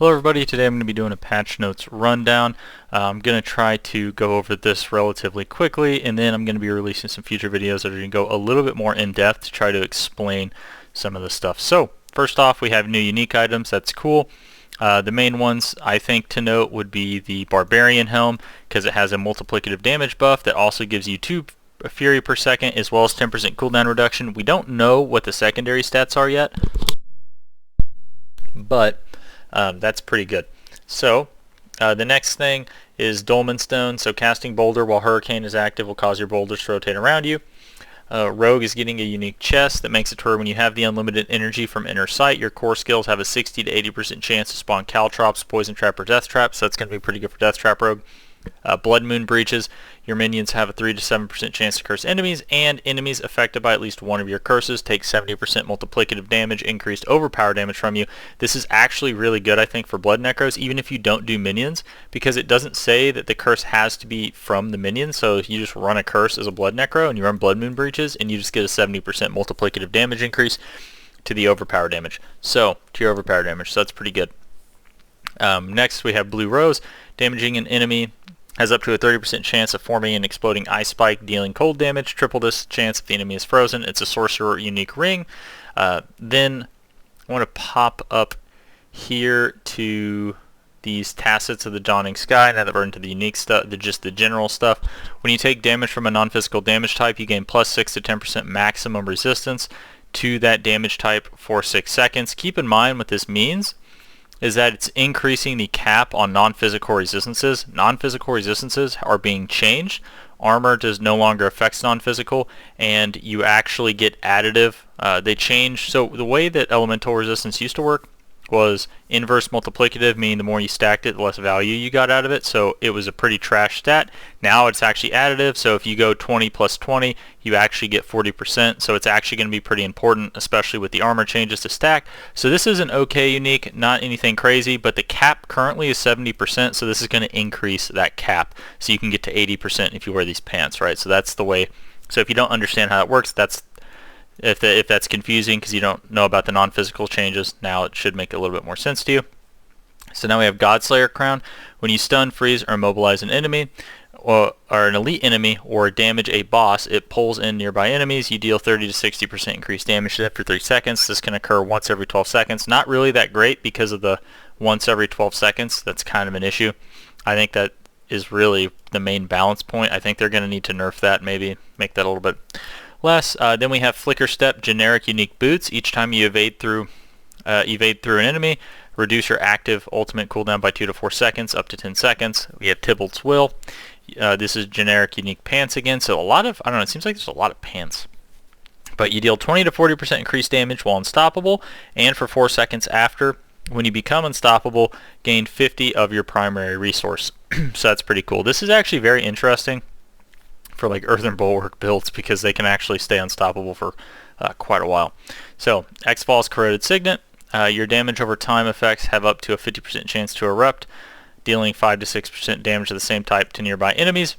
Hello everybody, today I'm going to be doing a patch notes rundown. I'm going to try to go over this relatively quickly, and then I'm going to be releasing some future videos that are going to go a little bit more in depth to try to explain some of the stuff. So first off, we have new unique items. That's cool. The main ones I think to note would be the Barbarian Helm, because it has a multiplicative damage buff that also gives you 2 Fury per second as well as 10% cooldown reduction. We don't know what the secondary stats are yet, but that's pretty good. So the next thing is Dolmen Stone. So casting Boulder while Hurricane is active will cause your boulders to rotate around you. Rogue is getting a unique chest that makes it to where when you have the unlimited energy from Inner Sight, your core skills have a 60 to 80% chance to spawn Caltrops, Poison Trap, or Death Trap. So that's going to be pretty good for Death Trap Rogue. Blood Moon Breaches. Your minions have a 3 to 7% chance to curse enemies, and enemies affected by at least one of your curses take 70% multiplicative damage, increased overpower damage from you. This is actually really good, I think, for Blood Necros, even if you don't do minions, because it doesn't say that the curse has to be from the minion. So if you just run a curse as a Blood Necro and you run Blood Moon Breaches, and you just get a 70% multiplicative damage increase to the overpower damage. So to your overpower damage, so that's pretty good. Next we have Blue Rose. Damaging an enemy has up to a 30% chance of forming an exploding ice spike, dealing cold damage. Triple this chance if the enemy is frozen. It's a sorcerer unique ring. Then I want to pop up here to these Tacits of the Dawning Sky. Now that we're into the unique stuff, just the general stuff. When you take damage from a non-physical damage type, you gain plus 6 to 10% maximum resistance to that damage type for 6 seconds. Keep in mind what this means is that it's increasing the cap on non-physical resistances. Non-physical resistances are being changed. Armor does no longer affect non-physical, and you actually get additive. They changed. So the way that elemental resistance used to work was inverse multiplicative, meaning the more you stacked it, the less value you got out of it. So it was a pretty trash stat. Now it's actually additive. So if you go 20 plus 20, you actually get 40%. So it's actually going to be pretty important, especially with the armor changes to stack. So this is an okay unique, not anything crazy, but the cap currently is 70%. So this is going to increase that cap. So you can get to 80% if you wear these pants, right? So that's the way. So if you don't understand how that works, that's if that's confusing because you don't know about the non-physical changes, now it should make a little bit more sense to you. So now we have Godslayer Crown. When you stun, freeze, or immobilize an enemy, or an elite enemy, or damage a boss, it pulls in nearby enemies. You deal 30 to 60% increased damage to them for 3 seconds. This can occur once every 12 seconds. Not really that great because of the once every 12 seconds. That's kind of an issue. I think that is really the main balance point. I think they're going to need to nerf that, maybe make that a little bit less. Then we have Flicker Step generic unique boots. Each time you evade through an enemy, reduce your active ultimate cooldown by 2 to 4 seconds, up to 10 seconds. We have Tybalt's Will. This is generic unique pants again. So a lot of, I don't know, it seems like there's a lot of pants. But you deal 20 to 40% increased damage while unstoppable, and for 4 seconds after. When you become unstoppable, gain 50 of your primary resource. So that's pretty cool. This is actually very interesting for like Earthen Bulwark builds because they can actually stay unstoppable for quite a while. So X-Fall's Corroded Signet. Your damage over time effects have up to a 50% chance to erupt, dealing 5 to 6% damage of the same type to nearby enemies.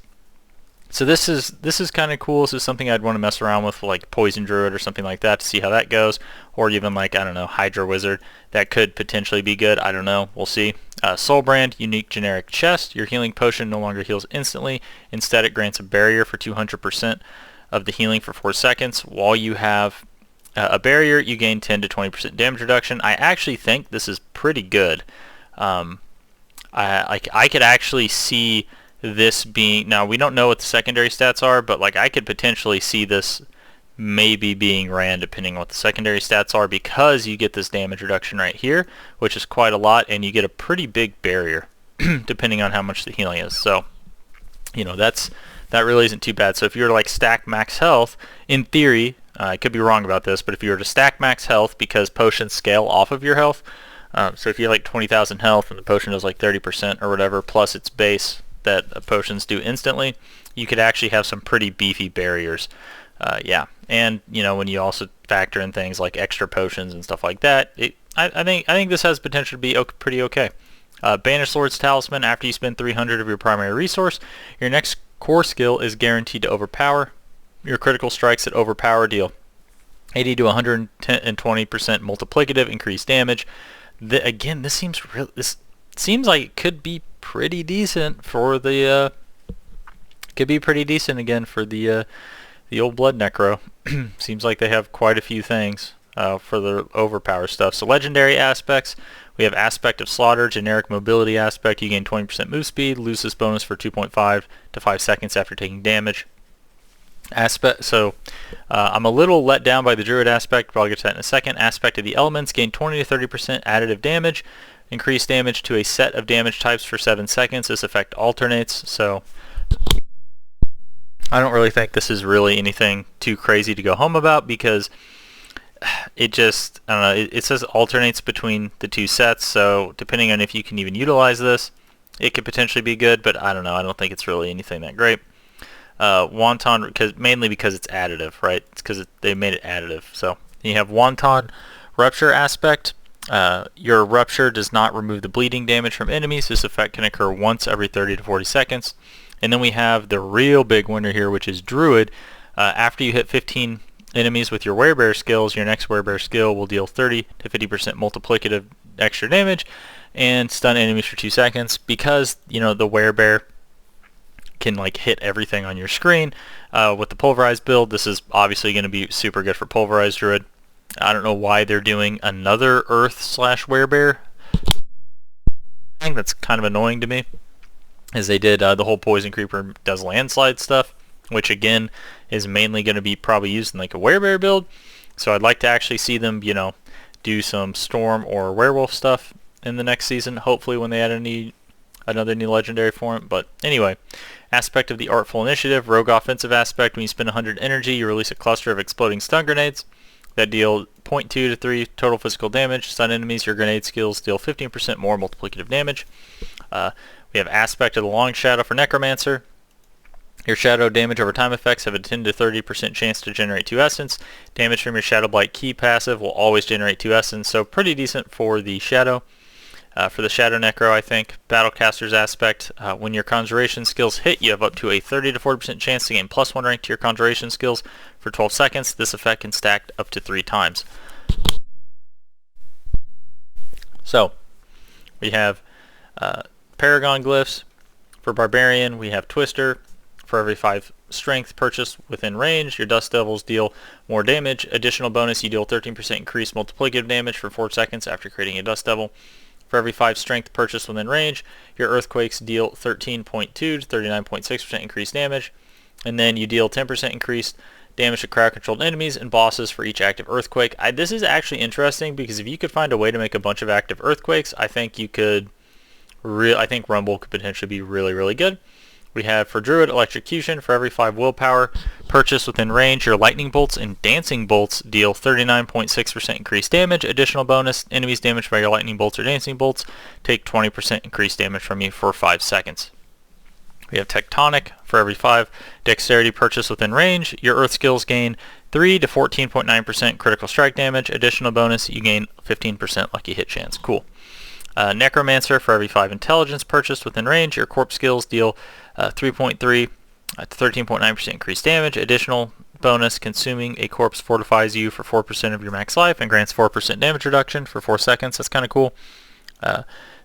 So this is kind of cool. This is something I'd want to mess around with, like Poison Druid or something like that, to see how that goes, or even like, I don't know, Hydra Wizard. That could potentially be good. I don't know. We'll see. Soulbrand, unique generic chest. Your healing potion no longer heals instantly. Instead, it grants a barrier for 200% of the healing for 4 seconds. While you have a barrier, you gain 10 to 20% damage reduction. I actually think this is pretty good. I could actually see this being, now we don't know what the secondary stats are, but like I could potentially see this maybe being ran depending on what the secondary stats are, because you get this damage reduction right here, which is quite a lot, and you get a pretty big barrier depending on how much the healing is. So you know, that really isn't too bad. So if you were to like stack max health, in theory, I could be wrong about this, but if you were to stack max health, because potions scale off of your health, so if you have like 20,000 health and the potion does like 30% or whatever plus its base that potions do instantly, you could actually have some pretty beefy barriers. Yeah, and you know, when you also factor in things like extra potions and stuff like that, I think this has potential to be pretty okay. Banished Lord's Talisman. After you spend 300 of your primary resource, your next core skill is guaranteed to overpower. Your critical strikes that overpower deal 80 to 120% multiplicative increased damage. Again, this seems like it could be pretty decent for the could be pretty decent again for the old blood necro. Seems like they have quite a few things for the overpower stuff. So legendary aspects, we have aspect of slaughter, generic mobility aspect. You gain 20% move speed, lose this bonus for 2.5 to 5 seconds after taking damage. Aspect. So I'm a little let down by the druid aspect, but I'll get to that in a second. Aspect of the elements, gain 20 to 30% additive damage. Increase damage to a set of damage types for 7 seconds. This effect alternates, so I don't really think this is really anything too crazy to go home about, because it just, I don't know, it says alternates between the two sets, so depending on if you can even utilize this, it could potentially be good, but I don't know. I don't think it's really anything that great. Wanton, mainly because it's additive, right? It's because they made it additive. So you have Wanton Rupture aspect. Your Rupture does not remove the bleeding damage from enemies. This effect can occur once every 30 to 40 seconds. And then we have the real big winner here, which is Druid. After you hit 15 enemies with your Werebear skills, your next Werebear skill will deal 30 to 50% multiplicative extra damage and stun enemies for 2 seconds. Because, you know, the Werebear can like hit everything on your screen. With the pulverized build, this is obviously going to be super good for pulverized Druid. I don't know why they're doing another Earth / Werebear thing. That's kind of annoying to me, as they did the whole Poison Creeper does landslide stuff, which again is mainly going to be probably used in like a Werebear build. So I'd like to actually see them, you know, do some Storm or Werewolf stuff in the next season, hopefully when they add another new legendary form. But anyway, aspect of the Artful Initiative, Rogue Offensive aspect. When you spend 100 energy, you release a cluster of exploding stun grenades that deal 0.2 to 3 total physical damage. Stun enemies, your grenade skills deal 15% more multiplicative damage. We have aspect of the Long Shadow for Necromancer. Your shadow damage over time effects have a 10 to 30% chance to generate 2 essence. Damage from your Shadow Blight key passive will always generate 2 essence, so pretty decent for the Shadow. For the Shadow Necro, I think, Battlecaster's aspect, when your Conjuration skills hit, you have up to a 30 to 40% chance to gain +1 rank to your Conjuration skills for 12 seconds. This effect can stack up to 3 times. So, we have Paragon Glyphs. For Barbarian, we have Twister. For every 5 strength purchased within range, your Dust Devils deal more damage. Additional bonus, you deal 13% increased multiplicative damage for 4 seconds after creating a Dust Devil. For every 5 strength purchased within range, your Earthquakes deal 13.2 to 39.6% increased damage. And then you deal 10% increased damage to crowd-controlled enemies and bosses for each active Earthquake. This is actually interesting, because if you could find a way to make a bunch of active Earthquakes, I think you could I think Rumble could potentially be really, really good. We have for Druid, Electrocution. For every 5 willpower purchased within range, your Lightning Bolts and Dancing Bolts deal 39.6% increased damage. Additional bonus, enemies damaged by your Lightning Bolts or Dancing Bolts take 20% increased damage from you for 5 seconds. We have Tectonic. For every 5 Dexterity purchased within range, your Earth skills gain 3 to 14.9% critical strike damage. Additional bonus, you gain 15% lucky hit chance. Cool. Necromancer. For every 5 Intelligence purchased within range, your Corpse skills deal 3.3 to 13.9% increased damage. Additional bonus, consuming a corpse fortifies you for 4% of your max life and grants 4% damage reduction for 4 seconds. That's kind of cool.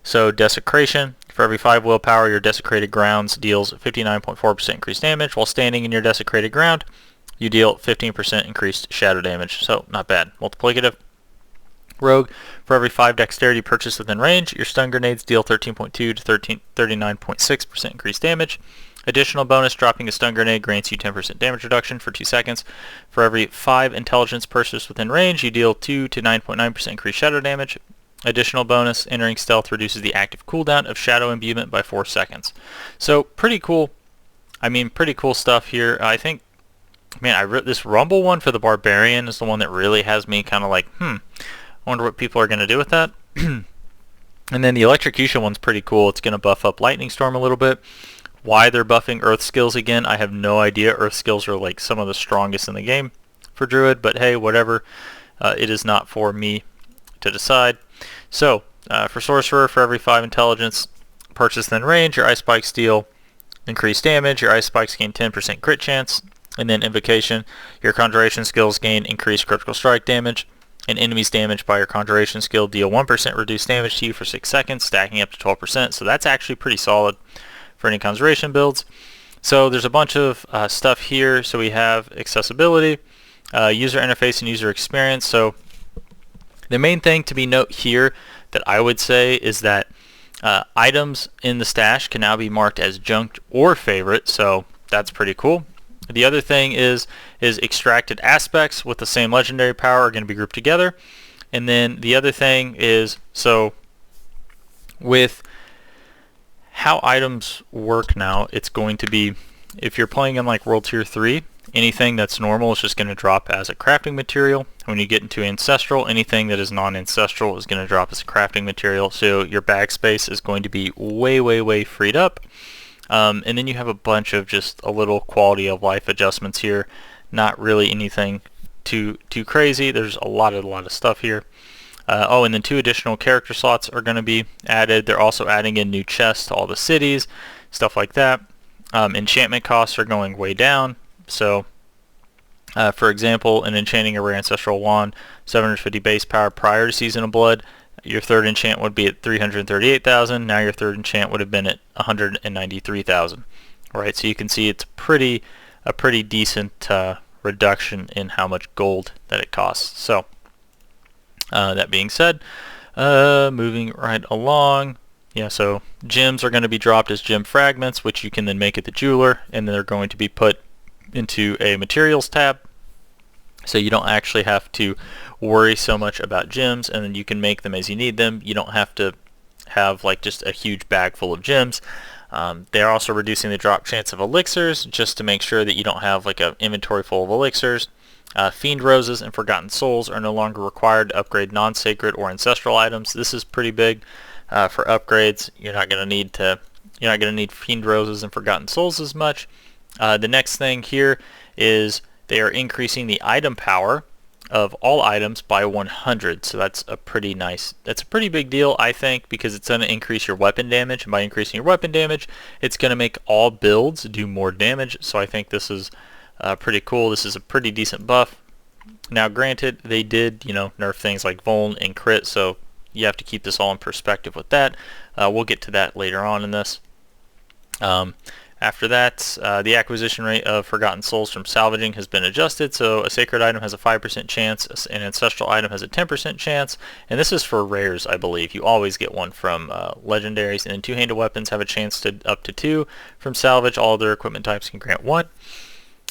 So Desecration. For every 5 willpower, your Desecrated Grounds deals 59.4% increased damage. While standing in your Desecrated Ground, you deal 15% increased shadow damage. So not bad. Multiplicative. Rogue. For every 5 Dexterity purchased within range, your Stun Grenades deal 13.2 to 39.6% increased damage. Additional bonus, dropping a Stun Grenade grants you 10% damage reduction for 2 seconds. For every 5 Intelligence purchased within range, you deal 2 to 9.9% increased shadow damage. Additional bonus, entering stealth reduces the active cooldown of Shadow Imbuement by 4 seconds. So pretty cool. I mean, pretty cool stuff here. I think, man, this Rumble one for the Barbarian is the one that really has me kind of like, I wonder what people are going to do with that. And then the Electrocution one's pretty cool. It's going to buff up Lightning Storm a little bit. Why they're buffing Earth skills again, I have no idea. Earth skills are like some of the strongest in the game for Druid, but hey, whatever. It is not for me to decide. So, for Sorcerer, for every 5 Intelligence purchased in range, your Ice Spikes deal increased damage. Your Ice Spikes gain 10% crit chance. And then Invocation, your Conjuration skills gain increased critical strike damage. and enemies damaged by your conjuration skill deal 1% reduced damage to you for 6 seconds, stacking up to 12%. So that's actually pretty solid for any conjuration builds. So there's a bunch of stuff here. So we have accessibility, user interface, and user experience. So the main thing to be note here that I would say is that items in the stash can now be marked as junked or favorite, so that's pretty cool. The other thing is extracted aspects with the same legendary power are going to be grouped together. And then the other thing is, so with how items work now, it's going to be, if you're playing in like World Tier 3, anything that's normal is just going to drop as a crafting material. When you get into Ancestral, anything that is non-ancestral is going to drop as a crafting material. So your bag space is going to be way freed up. And then you have a bunch of just a little quality of life adjustments here. Not really anything too crazy. There's a lot of stuff here. Oh, and then 2 additional character slots are going to be added. They're also adding in new chests to all the cities, stuff like that. Enchantment costs are going way down. So, for example, in enchanting a rare ancestral wand, 750 base power prior to Season of Blood, your third enchant would be at 338,000. Now your third enchant would have been at 193,000. Right, so you can see it's a pretty decent reduction in how much gold that it costs. So, that being said, moving right along. Yeah, so gems are going to be dropped as gem fragments, which you can then make at the jeweler, and they're going to be put into a materials tab, so you don't actually have to worry so much about gems, and then you can make them as you need them. You don't have to have like just a huge bag full of gems. They're also reducing the drop chance of elixirs just to make sure that you don't have like an inventory full of elixirs. Fiend roses and forgotten souls are no longer required to upgrade non-sacred or ancestral items. This is pretty big for upgrades. You're not going to need fiend roses and forgotten souls as much. The next thing here is they are increasing the item power of all items by 100. So that's a pretty big deal, I think, because it's going to increase your weapon damage, and by increasing your weapon damage, it's going to make all builds do more damage. So I think this is pretty cool. This is a pretty decent buff. Now, granted, they did, nerf things like Vuln and Crit, so you have to keep this all in perspective with that. We'll get to that later on in this. After that, the acquisition rate of Forgotten Souls from salvaging has been adjusted, so a sacred item has a 5% chance, an ancestral item has a 10% chance, and this is for rares, I believe. You always get one from legendaries, and then two-handed weapons have a chance to up to 2 from salvage. All other equipment types can grant 1.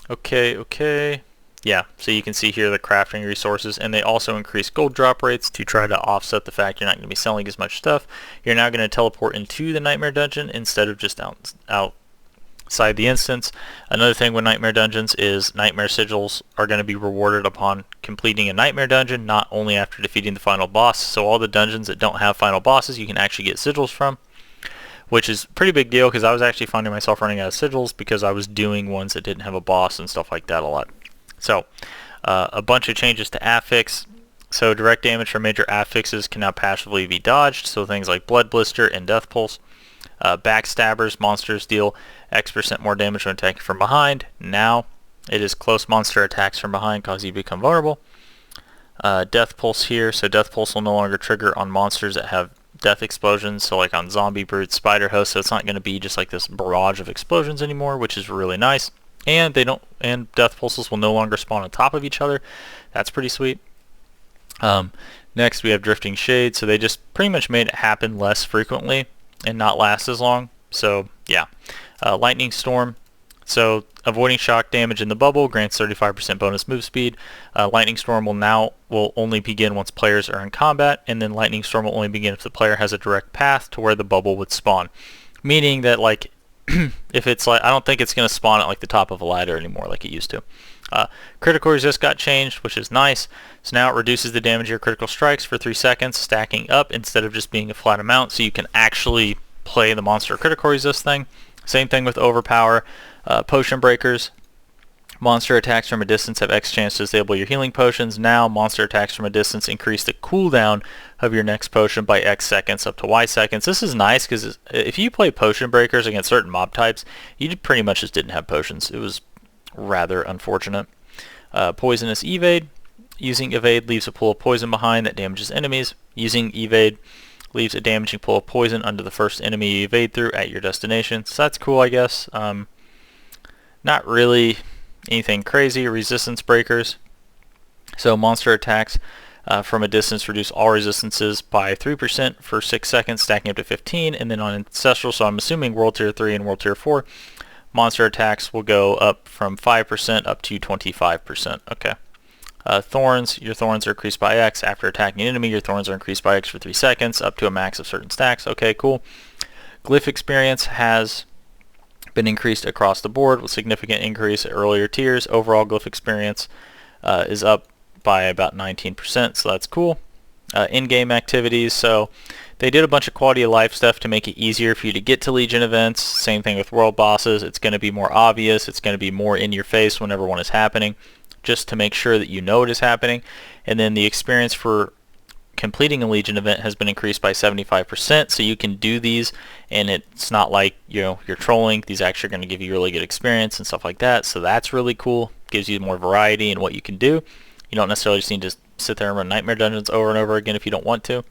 Okay. Yeah, so you can see here the crafting resources, and they also increase gold drop rates to try to offset the fact you're not going to be selling as much stuff. You're now going to teleport into the Nightmare Dungeon instead of just outside the instance. Another thing with Nightmare Dungeons is Nightmare Sigils are going to be rewarded upon completing a Nightmare Dungeon, not only after defeating the final boss. So all the dungeons that don't have final bosses, you can actually get Sigils from, which is a pretty big deal, because I was actually finding myself running out of Sigils because I was doing ones that didn't have a boss and stuff like that a lot. So, a bunch of changes to affix. So direct damage from major affixes can now passively be dodged, so things like Blood Blister and Death Pulse. Backstabbers monsters deal X% more damage when attacking from behind. Now it is close monster attacks from behind cause you become vulnerable. Death Pulse here, so Death Pulse will no longer trigger on monsters that have death explosions, so like on zombie brutes, spider hosts, so it's not going to be just like this barrage of explosions anymore, which is really nice. And death pulses will no longer spawn on top of each other. That's pretty sweet. Next we have Drifting Shade, so they just pretty much made it happen less frequently and not last as long. So yeah. Lightning Storm, so avoiding shock damage in the bubble grants 35% bonus move speed. Lightning Storm will only begin once players are in combat, and then Lightning Storm will only begin if the player has a direct path to where the bubble would spawn. Meaning that, like, if it's like, I don't think it's going to spawn at like the top of a ladder anymore like it used to. Critical resist got changed, which is nice. So now it reduces the damage of your critical strikes for 3 seconds, stacking up instead of just being a flat amount, so you can actually play the monster critical resist thing. Same thing with Overpower. Potion Breakers. Monster attacks from a distance have X chance to disable your healing potions. Now monster attacks from a distance increase the cooldown of your next potion by X seconds up to Y seconds. This is nice because if you play Potion Breakers against certain mob types, you pretty much just didn't have potions. It was rather unfortunate. Poisonous Evade. Using evade leaves a pool of poison behind that damages enemies. Using evade leaves a damaging pool of poison under the first enemy you evade through at your destination. So that's cool, I guess. Not really anything crazy. Resistance breakers. So monster attacks from a distance reduce all resistances by 3% for 6 seconds, stacking up to 15. And then on Ancestral, so I'm assuming World Tier 3 and World Tier 4, monster attacks will go up from 5% up to 25%. Okay. Thorns, your thorns are increased by X. After attacking an enemy, your thorns are increased by X for 3 seconds, up to a max of certain stacks. Okay, cool. Glyph experience has been increased across the board with significant increase at earlier tiers. Overall glyph experience is up by about 19%, so that's cool. In-game activities, so they did a bunch of quality of life stuff to make it easier for you to get to Legion events. Same thing with world bosses. It's going to be more obvious. It's going to be more in your face whenever one is happening, just to make sure that you know it is happening. And then the experience for completing a Legion event has been increased by 75%, so you can do these and it's not like, you know, you're trolling. These actually are going to give you really good experience and stuff like that, so that's really cool. Gives you more variety in what you can do. You don't necessarily just need to sit there and run nightmare dungeons over and over again if you don't want to.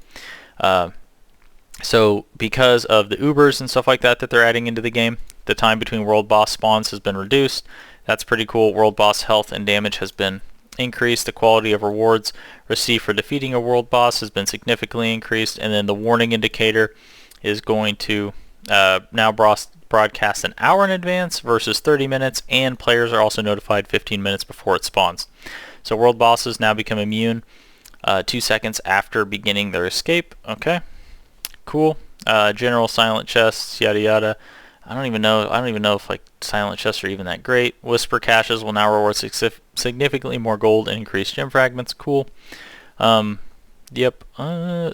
So because of the Ubers and stuff like that that they're adding into the game, the time between world boss spawns has been reduced. That's pretty cool. World boss health and damage has been increased. The quality of rewards received for defeating a world boss has been significantly increased. And then the warning indicator is going to now broadcast an hour in advance versus 30 minutes, and players are also notified 15 minutes before it spawns. So world bosses now become immune 2 seconds after beginning their escape. Okay, cool. General silent chests, yada yada. I don't even know if like silent chests are even that great. Whisper caches will now reward significantly more gold and increase gem fragments. Cool. Yep.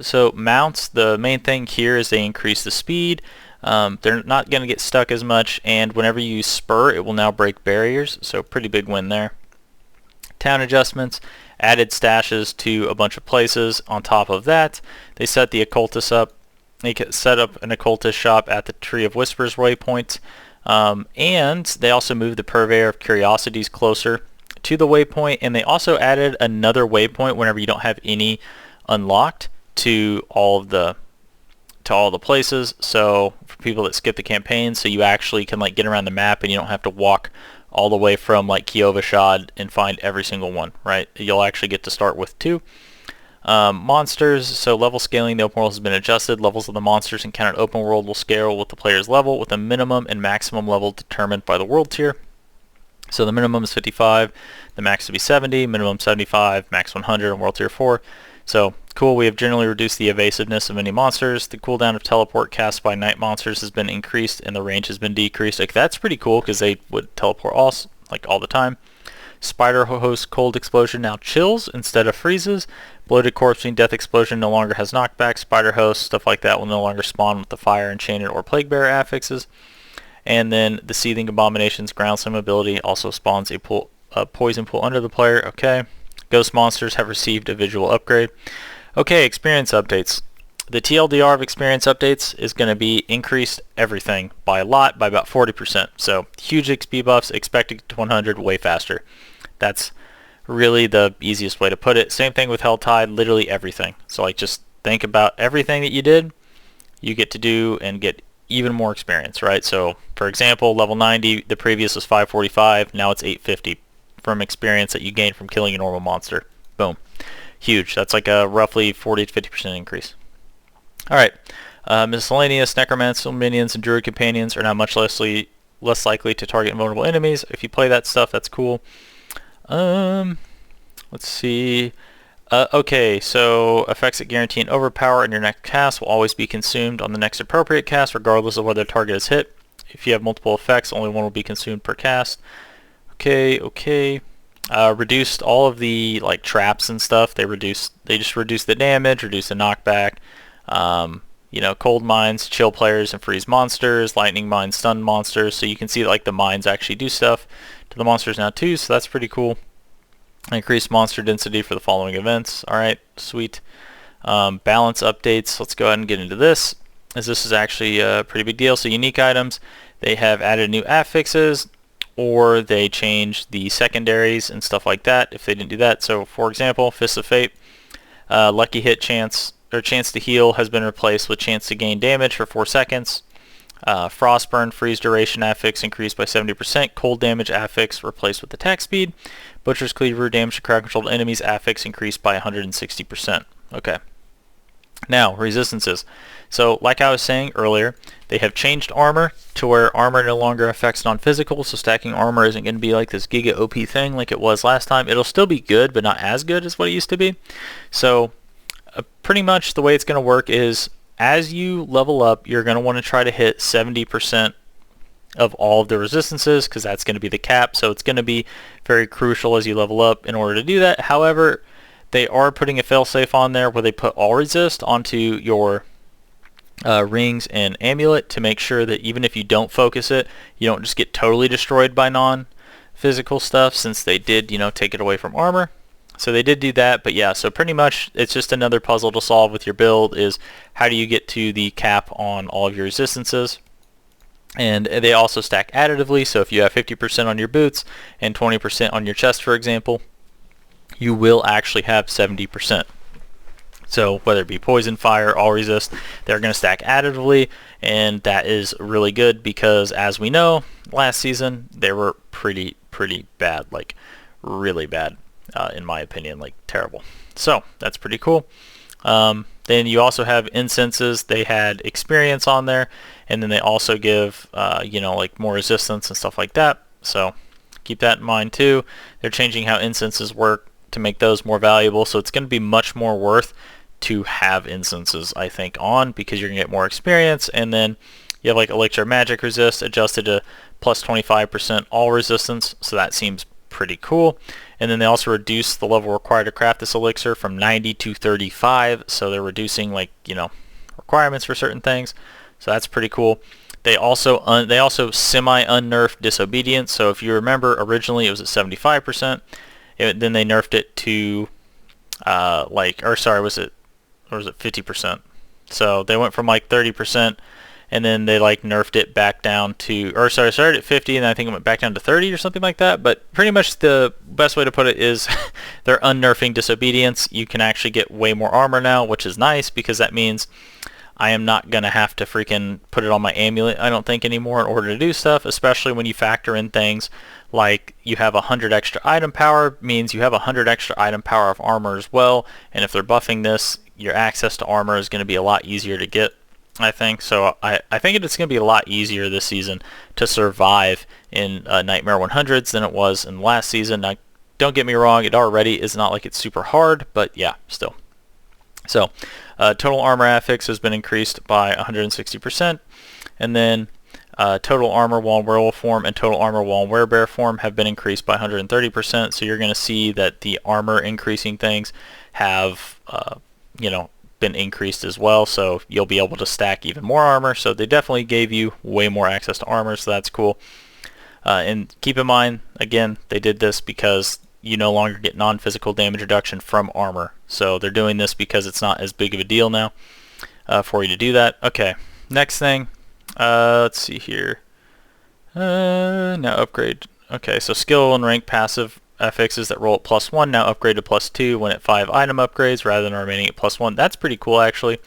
So mounts, the main thing here is they increase the speed. They're not going to get stuck as much, and whenever you use spur, it will now break barriers. So pretty big win there. Town adjustments, added stashes to a bunch of places. On top of that, they set the occultists up. They set up an occultist shop at the Tree of Whispers waypoint, and they also moved the Purveyor of Curiosities closer to the waypoint, and they also added another waypoint whenever you don't have any unlocked to all the places. So for people that skip the campaign, so you actually can like get around the map and you don't have to walk all the way from like Kiovashad and find every single one, right? You'll actually get to start with 2. Monsters, so level scaling, the open world has been adjusted. Levels of the monsters encountered open world will scale with the player's level, with a minimum and maximum level determined by the world tier. So the minimum is 55, the max will be 70, minimum 75, max 100 on world tier 4. So cool, we have generally reduced the evasiveness of many monsters. The cooldown of teleport cast by night monsters has been increased and the range has been decreased. Like, that's pretty cool because they would teleport all the time. Spider host cold explosion now chills instead of freezes. Bloated corpse being death explosion no longer has knockback. Spider host, stuff like that, will no longer spawn with the fire, enchanted, or plague bearer affixes. And then the seething abomination's ground slime ability also spawns a poison pool under the player. Okay. Ghost monsters have received a visual upgrade. Okay, experience updates. The TLDR of experience updates is going to be increased everything by a lot, by about 40%. So huge XP buffs, expected to 100 way faster. That's really the easiest way to put it. Same thing with Helltide, literally everything. So like just think about everything that you did, you get to do and get even more experience, right? So for example, level 90, the previous was 545, now it's 850 from experience that you gain from killing a normal monster. Boom. Huge. That's like a roughly 40 to 50% increase. Alright. Miscellaneous, necromancer minions, and druid companions are now much less likely to target invulnerable enemies. If you play that stuff, that's cool. Let's see. Okay, so effects that guarantee an overpower in your next cast will always be consumed on the next appropriate cast, regardless of whether the target is hit. If you have multiple effects, only one will be consumed per cast. Okay. Reduced all of the like traps and stuff. They just reduced the damage, reduced the knockback. Cold mines, chill players and freeze monsters. Lightning mines, stun monsters. So you can see like the mines actually do stuff to the monsters now too. So that's pretty cool. Increased monster density for the following events. Alright, sweet. Balance updates. Let's go ahead and get into this, as this is actually a pretty big deal. So unique items, they have added new affixes. or they change the secondaries and stuff like that if they didn't do that. So for example, Fist of Fate, lucky hit chance or chance to heal has been replaced with chance to gain damage for 4 seconds. Frostburn freeze duration affix increased by 70%. Cold damage affix replaced with attack speed. Butcher's Cleaver damage to crowd controlled enemies affix increased by 160%. Okay. Now, resistances. So, like I was saying earlier, they have changed armor to where armor no longer affects non-physical, so stacking armor isn't going to be like this giga OP thing like it was last time. It'll still be good, but not as good as what it used to be. So, pretty much the way it's going to work is, as you level up, you're going to want to try to hit 70% of all of the resistances, because that's going to be the cap, so it's going to be very crucial as you level up in order to do that. However, they are putting a failsafe on there where they put all resist onto your rings and amulet to make sure that even if you don't focus it, you don't just get totally destroyed by non-physical stuff, since they did, you know, take it away from armor. So they did do that, but yeah, so pretty much it's just another puzzle to solve with your build, is how do you get to the cap on all of your resistances. And they also stack additively, so if you have 50% on your boots and 20% on your chest, for example, you will actually have 70%. So whether it be poison, fire, all resist, they're going to stack additively, and that is really good because, as we know, last season they were pretty bad, like really bad, in my opinion, like terrible. So that's pretty cool. Then you also have incenses. They had experience on there, and then they also give you know, like more resistance and stuff like that. So keep that in mind too. They're changing how incenses work to make those more valuable, so it's going to be much more worth to have incenses, I think, on, because you're going to get more experience. And then you have like Elixir Magic Resist adjusted to plus 25% all resistance, so that seems pretty cool. And then they also reduce the level required to craft this elixir from 90 to 35, so they're reducing, like, you know, requirements for certain things, so that's pretty cool. They also semi-unnerfed disobedience. So if you remember, originally it was at 75%. Then they nerfed it to was it 50%? So they went from like 30%, and then they like nerfed it back down to, started at 50, and I think it went back down to 30 or something like that. But pretty much the best way to put it is they're unnerfing disobedience. You can actually get way more armor now, which is nice, because that means I am not going to have to freaking put it on my amulet, I don't think, anymore in order to do stuff, especially when you factor in things like you have 100 extra item power, means you have 100 extra item power of armor as well, and if they're buffing this, your access to armor is going to be a lot easier to get, I think. So I think it's going to be a lot easier this season to survive in Nightmare 100s than it was in last season. Now, don't get me wrong, it already is not like it's super hard, but yeah, still. So total armor affix has been increased by 160%, and then total armor while in werewolf form and total armor while in werebear form have been increased by 130%. So you're going to see that the armor increasing things have you know, been increased as well, so you'll be able to stack even more armor. So they definitely gave you way more access to armor, so that's cool. And keep in mind, again, they did this because you no longer get non-physical damage reduction from armor. So they're doing this because it's not as big of a deal now for you to do that. Okay, next thing. Let's see here. Now upgrade. Okay, so skill and rank passive affixes that roll at +1 now upgrade to +2 when at 5 item upgrades rather than remaining at +1. That's pretty cool, actually,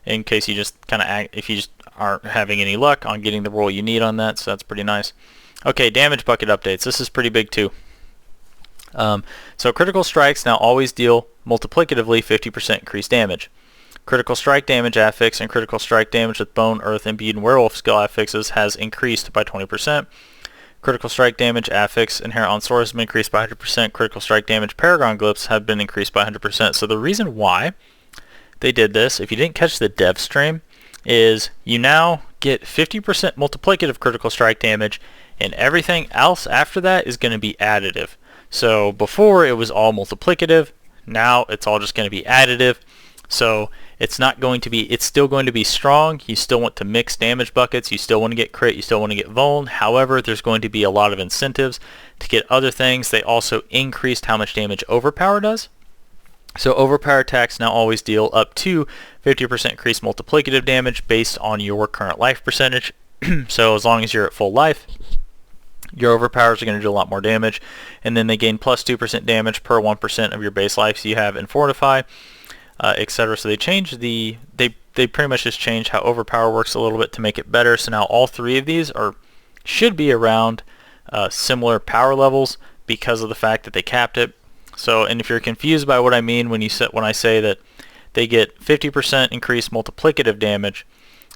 in case you just kind of if you just aren't having any luck on getting the roll you need on that, so that's pretty nice. Okay, damage bucket updates. This is pretty big too. So critical strikes now always deal multiplicatively 50% increased damage. Critical strike damage affix and critical strike damage with bone, earth, imbued, and werewolf skill affixes has increased by 20%. Critical strike damage affix inherent on swords has been increased by 100%. Critical strike damage paragon glyphs have been increased by 100%. So the reason why they did this, if you didn't catch the dev stream, is you now get 50% multiplicative critical strike damage, and everything else after that is going to be additive. So before it was all multiplicative, now it's all just going to be additive. So it's not going to be, it's still going to be strong. You still want to mix damage buckets. You still want to get crit. You still want to get vuln. However, there's going to be a lot of incentives to get other things. They also increased how much damage overpower does. So overpower attacks now always deal up to 50% increased multiplicative damage based on your current life percentage. So as long as you're at full life, your overpowers are going to do a lot more damage. And then they gain plus 2% damage per 1% of your base life you have in Fortify, etc. So they changed they pretty much just changed how overpower works a little bit to make it better. So now all three of these should be around similar power levels because of the fact that they capped it. So, and if you're confused by what I mean when I say that they get 50% increased multiplicative damage,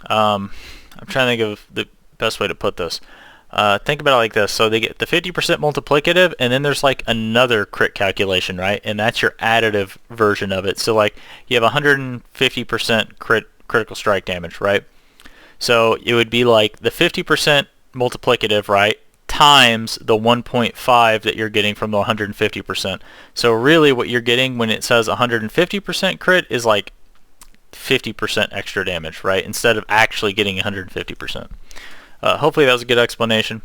I'm trying to think of the best way to put this. Think about it like this. So they get the 50% multiplicative, and then there's like another crit calculation, right? And that's your additive version of it. So like you have 150% critical strike damage, right? So it would be like the 50% multiplicative, right, times the 1.5 that you're getting from the 150%. So really what you're getting when it says 150% crit is like 50% extra damage, right? Instead of actually getting 150%. Hopefully that was a good explanation,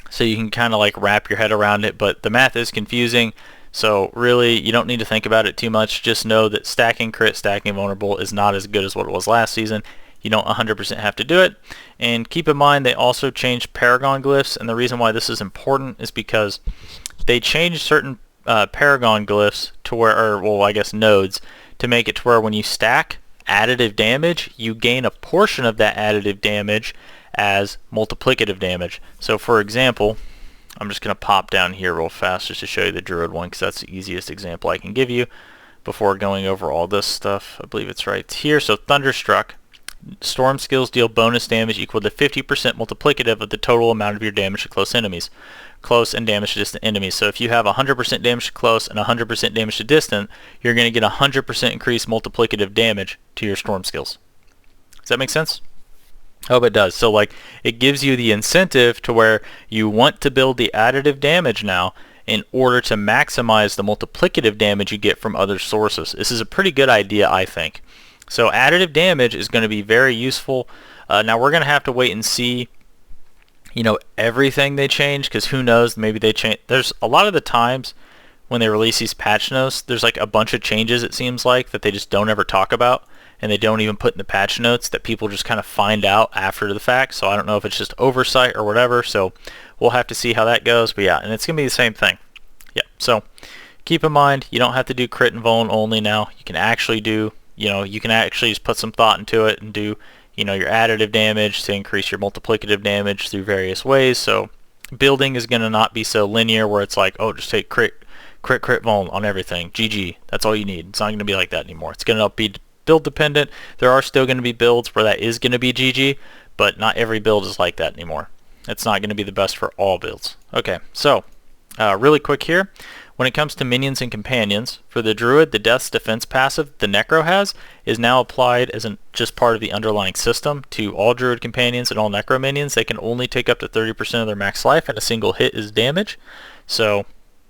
so you can kind of like wrap your head around it, but the math is confusing, so really you don't need to think about it too much. Just know that stacking crit, stacking vulnerable is not as good as what it was last season. You don't 100% have to do it. And keep in mind they also changed Paragon glyphs, and the reason why this is important is because they changed certain Paragon glyphs to where, or well, I guess nodes, to make it to where when you stack additive damage, you gain a portion of that additive damage as multiplicative damage. So for example, I'm just going to pop down here real fast just to show you the Druid one, because that's the easiest example I can give you before going over all this stuff. I believe it's right here. So Thunderstruck, storm skills deal bonus damage equal to 50% multiplicative of the total amount of your damage to close enemies. Close and damage to distant enemies. So if you have 100% damage to close and 100% damage to distant, you're going to get 100% increased multiplicative damage to your storm skills. Does that make sense? I hope it does. So like it gives you the incentive to where you want to build the additive damage now in order to maximize the multiplicative damage you get from other sources. This is a pretty good idea, I think. So additive damage is going to be very useful. Now we're going to have to wait and see, you know, everything they change, because who knows, maybe they change. There's a lot of the times when they release these patch notes, there's like a bunch of changes, it seems like, that they just don't ever talk about, and they don't even put in the patch notes, that people just kind of find out after the fact. So I don't know if it's just oversight or whatever, so we'll have to see how that goes. But yeah, and it's going to be the same thing. Yeah, so keep in mind, you don't have to do crit and vuln only now. You can actually do, you know, you can actually just put some thought into it and do, you know, your additive damage to increase your multiplicative damage through various ways. So building is going to not be so linear where it's like, oh, just take crit vuln on everything. GG. That's all you need. It's not going to be like that anymore. It's going to be build dependent. There are still going to be builds where that is going to be GG, but not every build is like that anymore. It's not going to be the best for all builds. Okay, so really quick here. When it comes to minions and companions, for the Druid, the Death's Defense passive the Necro has is now applied as just part of the underlying system to all Druid companions and all Necro minions. They can only take up to 30% of their max life, and a single hit is damage. So,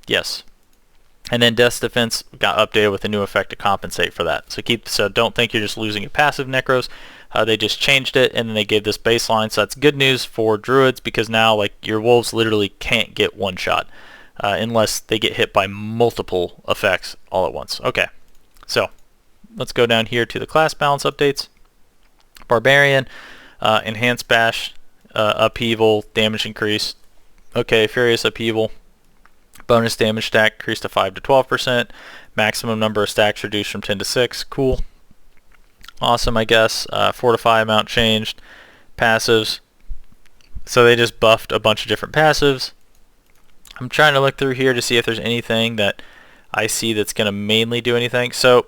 yes. And then Death's Defense got updated with a new effect to compensate for that. So don't think you're just losing a passive Necros. They just changed it, and then they gave this baseline. So that's good news for Druids, because now like your wolves literally can't get one shot unless they get hit by multiple effects all at once. Okay, so let's go down here to the class balance updates. Barbarian, enhanced bash, upheaval, damage increase. Okay, furious upheaval. Bonus damage stack increased to 5 to 12%. Maximum number of stacks reduced from 10 to 6. Cool. Awesome, I guess. Fortify amount changed. Passives. So they just buffed a bunch of different passives. I'm trying to look through here to see if there's anything that I see that's going to mainly do anything. So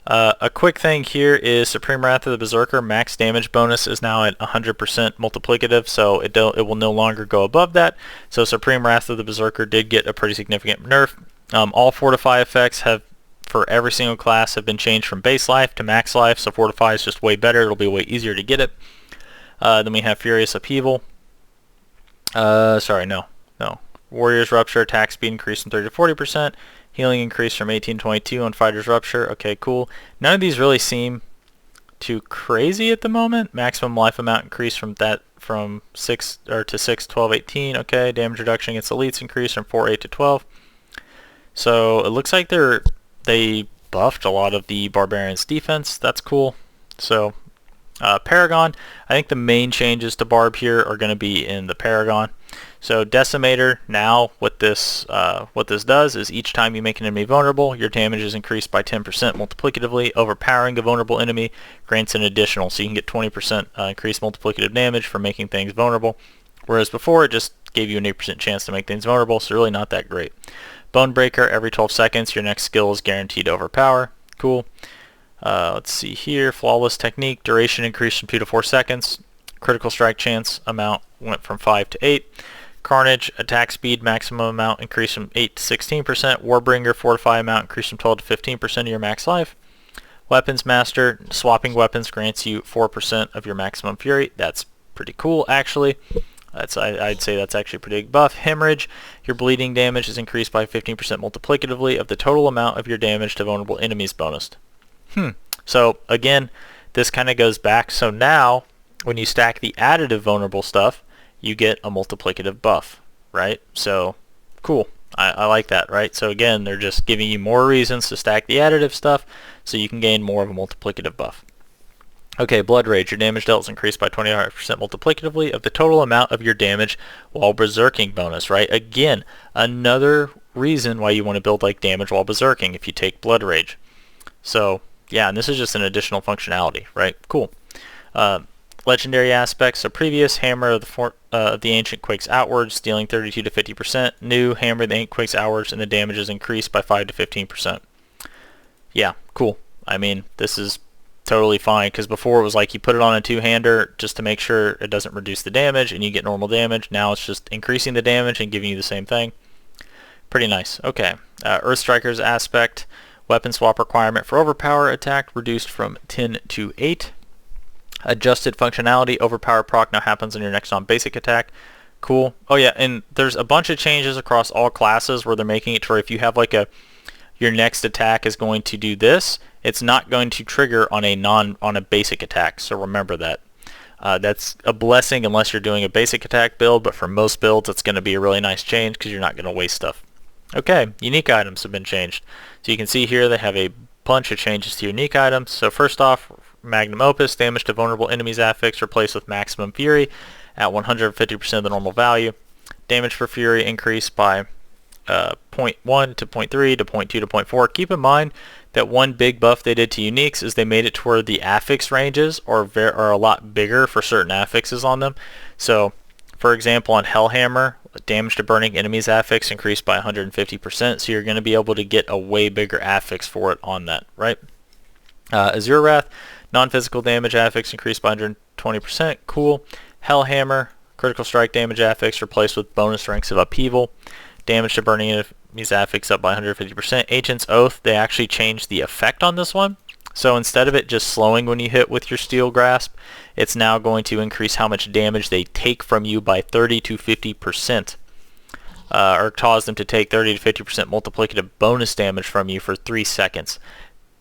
a quick thing here is Supreme Wrath of the Berserker max damage bonus is now at 100% multiplicative, so it will no longer go above that. So Supreme Wrath of the Berserker did get a pretty significant nerf. All Fortify effects have, for every single class, have been changed from base life to max life, so Fortify is just way better. It'll be way easier to get it. Then we have Furious Upheaval. Warrior's Rupture, attack speed increased from 30 to 40%. Healing increase from 18 to 22 on Fighter's Rupture. Okay, cool. None of these really seem too crazy at the moment. Maximum life amount increased from 6 to 6, 12, 18. Okay, damage reduction against elites increased from 4, 8 to 12. So it looks like they buffed a lot of the Barbarian's defense. That's cool. So Paragon, I think the main changes to Barb here are going to be in the Paragon. So Decimator, now what this does is each time you make an enemy vulnerable, your damage is increased by 10% multiplicatively. Overpowering a vulnerable enemy grants an additional, so you can get 20% increased multiplicative damage for making things vulnerable. Whereas before it just gave you an 8% chance to make things vulnerable, so really not that great. Bonebreaker, every 12 seconds your next skill is guaranteed to overpower. Cool. Let's see here. Flawless Technique, duration increased from 2 to 4 seconds. Critical strike chance amount went from 5 to 8. Carnage, attack speed maximum amount increased from 8 to 16%. Warbringer, fortify amount increased from 12 to 15% of your max life. Weapons Master, swapping weapons grants you 4% of your maximum fury. That's pretty cool, actually. I'd say that's actually a pretty big buff. Hemorrhage, your bleeding damage is increased by 15% multiplicatively of the total amount of your damage to vulnerable enemies bonused. So again, this kind of goes back. So now, when you stack the additive vulnerable stuff, you get a multiplicative buff, right? So cool. I like that, right? So again, they're just giving you more reasons to stack the additive stuff so you can gain more of a multiplicative buff. Okay, Blood Rage. Your damage dealt is increased by 25% multiplicatively of the total amount of your damage while berserking bonus, right? Again, another reason why you want to build like damage while berserking if you take Blood Rage. So yeah, and this is just an additional functionality, right? Cool. Legendary aspects. So previous Hammer of the Ancient quakes outwards, dealing 32 to 50%. New Hammer of the Ancient quakes outwards, and the damage is increased by 5 to 15%. Yeah, cool. I mean, this is totally fine, because before it was like you put it on a two-hander just to make sure it doesn't reduce the damage and you get normal damage. Now it's just increasing the damage and giving you the same thing. Pretty nice. Okay, Earthstriker's aspect. Weapon swap requirement for overpower attack reduced from 10 to 8. Adjusted functionality. Overpower proc now happens on your next non-basic attack. Cool. Oh yeah, and there's a bunch of changes across all classes where they're making it to where if you have like your next attack is going to do this, it's not going to trigger on a basic attack. So remember that. That's a blessing unless you're doing a basic attack build, but for most builds it's going to be a really nice change because you're not going to waste stuff. Okay, unique items have been changed. So you can see here they have a bunch of changes to unique items. So first off, Magnum Opus, damage to vulnerable enemies affix replaced with Maximum Fury at 150% of the normal value. Damage for Fury increased by 0.1 to 0.3 to 0.2 to 0.4. Keep in mind that one big buff they did to uniques is they made it to where the affix ranges are a lot bigger for certain affixes on them. So for example, on Hellhammer, damage to burning enemies affix increased by 150%, so you're going to be able to get a way bigger affix for it on that, right? Azure Wrath, non-physical damage affix increased by 120%, cool. Hellhammer, critical strike damage affix replaced with bonus ranks of upheaval. Damage to burning enemies affix up by 150%. Ancient's Oath, they actually changed the effect on this one. So instead of it just slowing when you hit with your Steel Grasp, it's now going to increase how much damage they take from you by 30 to 50%. Or cause them to take 30 to 50% multiplicative bonus damage from you for 3 seconds.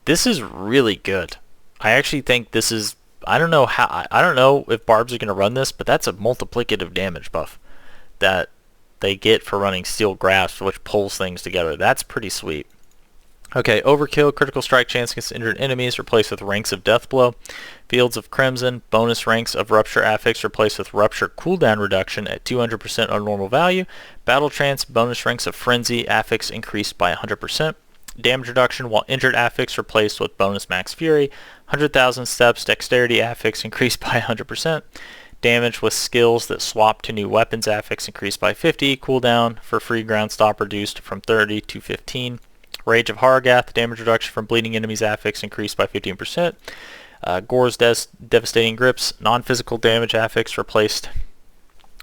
This is really good. I actually think this is, I don't know if Barbs are going to run this, but that's a multiplicative damage buff that they get for running Steel Grasp, which pulls things together. That's pretty sweet. Okay, Overkill, critical strike chance against injured enemies replaced with ranks of Deathblow. Fields of Crimson, bonus ranks of Rupture affix replaced with Rupture cooldown reduction at 200% on normal value. Battle Trance, bonus ranks of Frenzy affix increased by 100%. Damage reduction while injured affix replaced with bonus max fury. 100,000 steps, dexterity affix increased by 100%. Damage with skills that swap to new weapons affix increased by 50. Cooldown for free ground stop reduced from 30 to 15. Rage of Hargath, damage reduction from bleeding enemies affix increased by 15%. Gore's devastating grips, non-physical damage affix replaced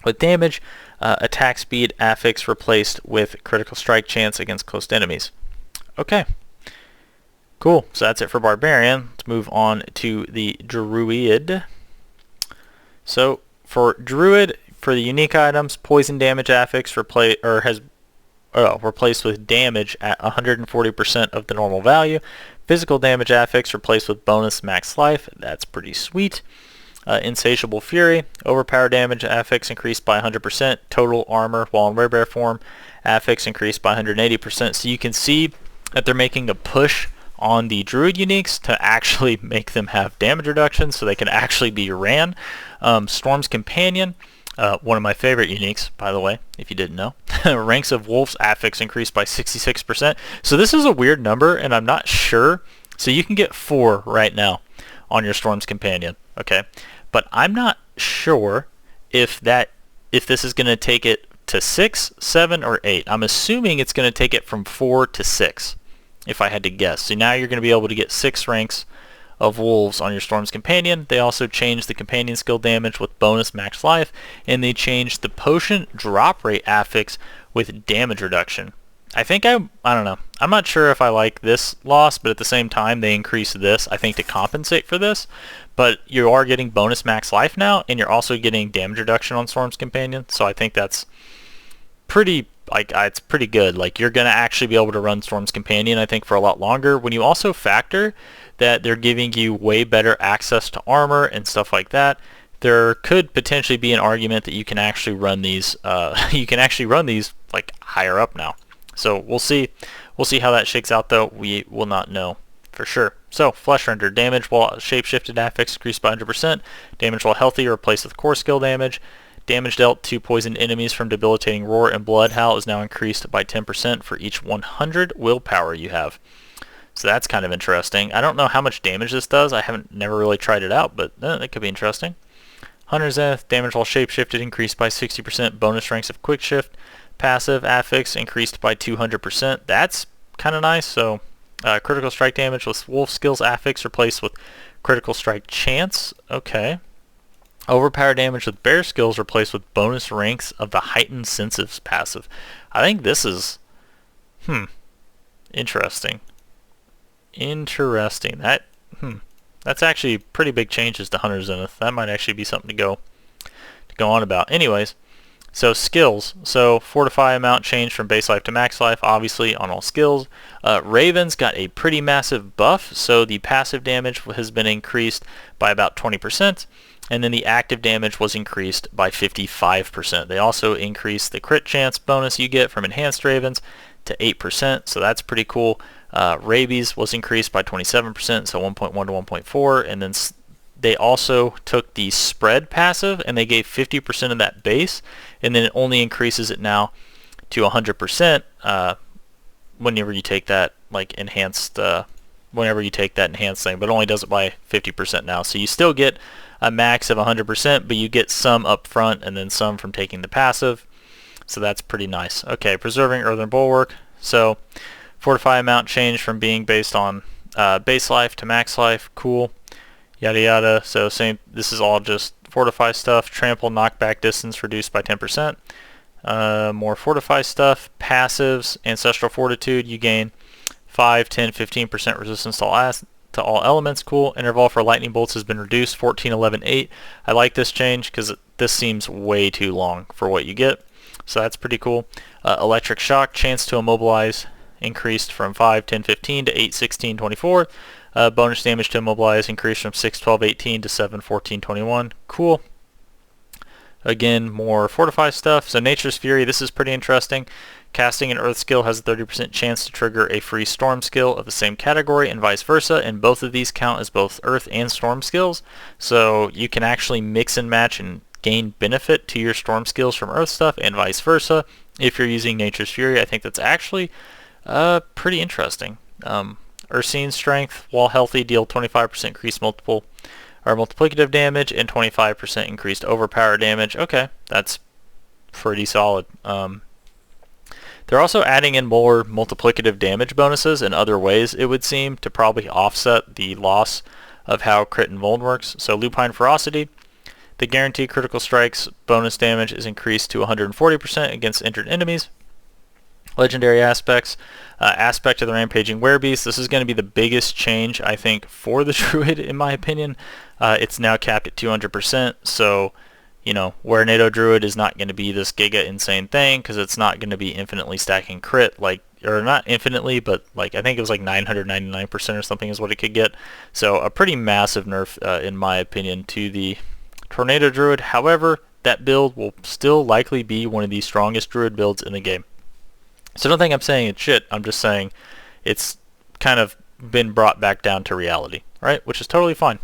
with damage. Attack speed affix replaced with critical strike chance against close enemies. Okay, cool. So that's it for Barbarian. Let's move on to the Druid. So for Druid, for the unique items, poison damage affix replaced with damage at 140% of the normal value. Physical damage affix replaced with bonus max life. That's pretty sweet. Insatiable Fury. Overpower damage affix increased by 100%. Total armor while in Werebear form affix increased by 180%. So you can see that they're making a push on the Druid uniques to actually make them have damage reduction so they can actually be ran. Storm's Companion. One of my favorite uniques, by the way, if you didn't know. Ranks of Wolf's affix increased by 66%. So this is a weird number, and I'm not sure. So you can get 4 right now on your Storm's Companion, okay? But I'm not sure if this is going to take it to 6, 7, or 8. I'm assuming it's going to take it from 4 to 6, if I had to guess. So now you're going to be able to get 6 ranks of Wolves on your Storm's Companion. They also changed the Companion skill damage with bonus max life, and they changed the potion drop rate affix with damage reduction. I don't know. I'm not sure if I like this loss, but at the same time they increased this, I think, to compensate for this. But you are getting bonus max life now, and you're also getting damage reduction on Storm's Companion, so I think that's pretty, it's pretty good. Like, you're going to actually be able to run Storm's Companion, I think, for a lot longer. When you also factor that they're giving you way better access to armor and stuff like that, there could potentially be an argument that you can actually run these like higher up now. So we'll see how that shakes out, though. We will not know for sure. So Flesh Render, damage while shapeshifted affix increased by 100%, damage while healthy replaced with core skill damage, damage dealt to poisoned enemies from debilitating roar and blood howl is now increased by 10% for each 100 willpower you have. So that's kind of interesting. I don't know how much damage this does. I haven't never really tried it out, but that could be interesting. Hunter's Zenith, damage while shapeshifted increased by 60%. Bonus ranks of quick shift. Passive affix increased by 200%. That's kind of nice. So critical strike damage with wolf skills affix replaced with critical strike chance. Okay. Overpower damage with bear skills replaced with bonus ranks of the heightened senses passive. I think this is interesting. Interesting. That's actually pretty big changes to Hunter's Zenith. That might actually be something to go on about. Anyways, so skills. So fortify amount changed from base life to max life, obviously on all skills. Ravens got a pretty massive buff, so the passive damage has been increased by about 20%, and then the active damage was increased by 55%. They also increased the crit chance bonus you get from enhanced Ravens to 8%, so that's pretty cool. Rabies was increased by 27%, so 1.1 to 1.4, and then they also took the spread passive and they gave 50% of that base, and then it only increases it now to 100% whenever you take that enhanced thing, but it only does it by 50% now. So you still get a max of 100%, but you get some up front and then some from taking the passive. So that's pretty nice. Okay, preserving earthen bulwark. So fortify amount changed from being based on base life to max life. Cool. Yada yada. So same. This is all just fortify stuff. Trample knockback distance reduced by 10%. More fortify stuff. Passives. Ancestral fortitude. You gain 5, 10, 15% resistance to all elements. Cool. Interval for lightning bolts has been reduced. 14, 11, 8. I like this change because this seems way too long for what you get. So that's pretty cool. Electric shock. Chance to immobilize increased from 5, 10, 15 to 8, 16, 24. Bonus damage to immobilize increased from 6, 12, 18 to 7, 14, 21. Cool. Again, more fortify stuff. So Nature's Fury, this is pretty interesting. Casting an Earth skill has a 30% chance to trigger a free Storm skill of the same category and vice versa, and both of these count as both Earth and Storm skills. So you can actually mix and match and gain benefit to your Storm skills from Earth stuff and vice versa if you're using Nature's Fury. I think that's actually pretty interesting. Ursine's Strength, while healthy, deal 25% increased multiplicative damage and 25% increased overpower damage. Okay, that's pretty solid. They're also adding in more multiplicative damage bonuses in other ways, it would seem, to probably offset the loss of how crit and vuln works. So Lupine Ferocity, the guaranteed critical strikes bonus damage is increased to 140% against injured enemies. Legendary aspects. Aspect of the Rampaging Werebeast. This is going to be the biggest change, I think, for the Druid, in my opinion. It's now capped at 200%, so, Werenado Druid is not going to be this giga insane thing, because it's not going to be infinitely stacking crit, or not infinitely, but, I think it was 999% or something is what it could get. So, a pretty massive nerf, in my opinion, to the Tornado Druid. However, that build will still likely be one of the strongest Druid builds in the game. So don't think I'm saying it's shit. I'm just saying it's kind of been brought back down to reality, right? Which is totally fine.